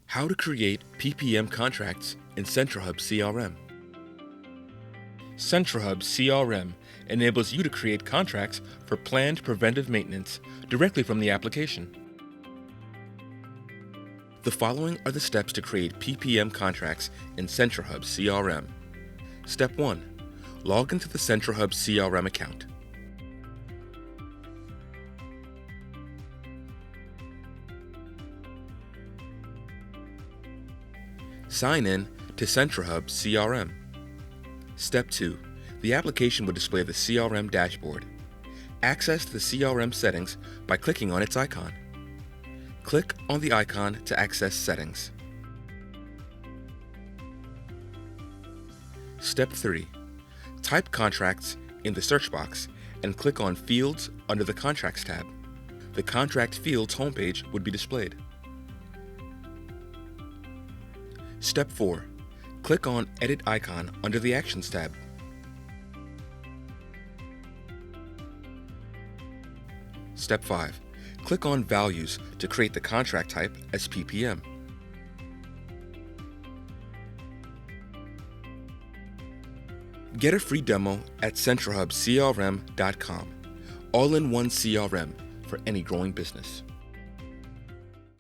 How to create PPM contracts in CentraHub CRM. CentraHub CRM enables you to create contracts for planned preventive maintenance directly from the application. The following are the steps to create PPM contracts in CentraHub CRM. Step 1. Log into the CentraHub CRM account. Sign in to CentraHub CRM. Step 2. The application will display the CRM dashboard. Access the CRM settings by clicking on its icon. Click on the icon to access settings. Step 3. Type contracts in the search box and click on Fields under the Contracts tab. The Contract Fields homepage would be displayed. Step 4. Click on Edit icon under the Actions tab. Step 5. Click on Values to create the contract type as PPM. Get a free demo at CentraHubCRM.com. All-in-one CRM for any growing business.